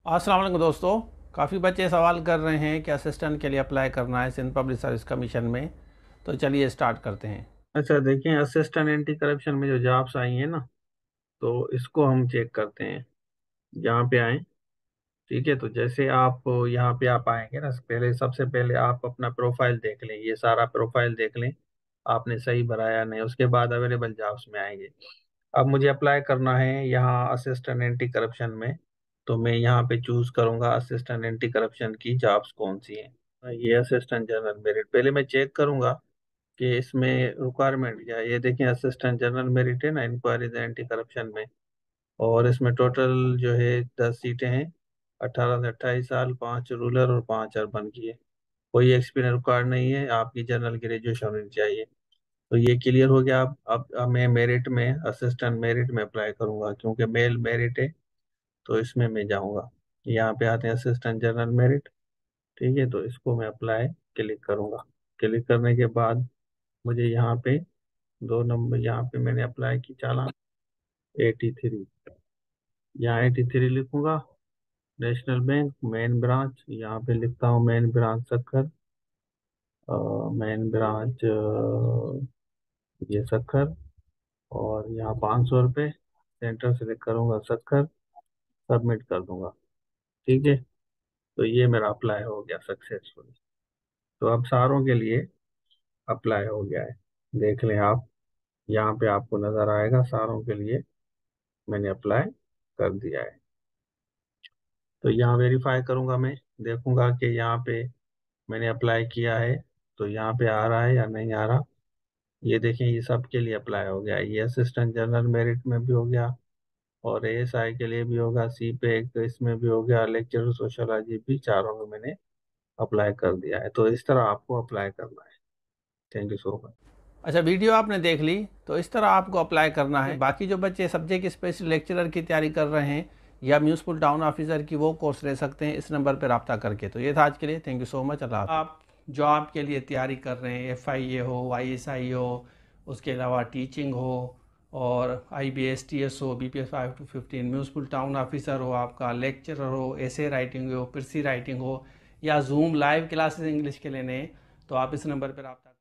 अस्सलाम वालेकुम दोस्तों। काफ़ी बच्चे सवाल कर रहे हैं कि असिस्टेंट के लिए अप्लाई करना है सिंध पब्लिक सर्विस कमीशन में। तो चलिए स्टार्ट करते हैं। अच्छा, देखें असिस्टेंट एंटी करप्शन में जो जॉब्स आई हैं ना, तो इसको हम चेक करते हैं। यहाँ पे आए। ठीक है, तो जैसे आप यहाँ पे आप आएंगे ना, सबसे पहले आप अपना प्रोफाइल देख लें, ये सारा प्रोफाइल देख लें आपने सही भरा या नहीं। उसके बाद अवेलेबल जॉब्स में आएंगे। अब मुझे अप्लाई करना है यहाँ असिस्टेंट एंटी करप्शन में, तो मैं यहाँ पे चूज करूंगा असिस्टेंट एंटी करप्शन की जॉब्स कौन सी हैं। ये असिस्टेंट जनरल मेरिट पहले मैं चेक करूंगा कि इसमें रिक्वायरमेंट क्या है। ये देखें, असिस्टेंट जनरल मेरिट है ना, इंक्वायरीज एंटी करप्शन में। और इसमें टोटल जो है 10 सीटें हैं। 18 से 28 साल, 5 रूरल और 5 अर्बन की है। कोई एक्सपीरियंस रिक्वायर्ड नहीं है, आपकी जनरल ग्रेजुएशन होनी चाहिए। तो ये क्लियर हो गया। अब मैं मेरिट में, असिस्टेंट मेरिट में अप्लाई करूंगा क्योंकि मेल मेरिट है, तो इसमें मैं जाऊंगा। यहाँ पे आते हैं असिस्टेंट जनरल मेरिट। ठीक है, तो इसको मैं अप्लाई क्लिक करूंगा। क्लिक करने के बाद मुझे यहाँ पे 2 नंबर, यहाँ पे मैंने अप्लाई की चालान 83। यहाँ 83 लिखूंगा। नेशनल बैंक मेन ब्रांच, यहाँ पे लिखता हूँ main branch Sukkur. Main branch ये सक्खर। और यहाँ 500 रुपये सेंटर सेलेक्ट करूंगा सक्खर। सबमिट कर दूंगा। ठीक है, तो ये मेरा अप्लाई हो गया सक्सेसफुल। तो अब सारों के लिए अप्लाई हो गया है। देख लें आप, यहाँ पे आपको नज़र आएगा सारों के लिए मैंने अप्लाई कर दिया है। तो यहाँ वेरीफाई करूंगा मैं, देखूंगा कि यहाँ पे मैंने अप्लाई किया है तो यहाँ पे आ रहा है या नहीं आ रहा। ये देखें, ये सब के लिए अप्लाई हो गया। ये असिस्टेंट जनरल मेरिट में भी हो गया, और एएसआई के लिए भी होगा, सी पे एक इसमें भी हो गया, लेक्चर सोशियोलॉजी भी, चारों में मैंने अप्लाई कर दिया है। तो इस तरह आपको अप्लाई करना है। Thank you so much. अच्छा, वीडियो आपने देख ली, तो इस तरह आपको अप्लाई करना है। बाकी जो बच्चे सब्जेक्ट स्पेशल लेक्चरर की तैयारी कर रहे हैं या म्यूनसिपल टाउन ऑफिसर की, वो कोर्स ले सकते हैं इस नंबर पर रब्ता करके। तो ये था आज के लिए। Thank you so much. अल्लाह हाफ़िज़। आप जॉब के लिए तैयारी कर रहे हैं, FIA हो, ISI हो, उसके अलावा टीचिंग हो, और IBS TS हो, BPS 5 to 15, municipal town officer हो, आपका लेक्चरर हो, ऐसे राइटिंग हो, कृषि राइटिंग हो, या जूम लाइव क्लासेस इंग्लिश के लेने, तो आप इस नंबर पर रब्ता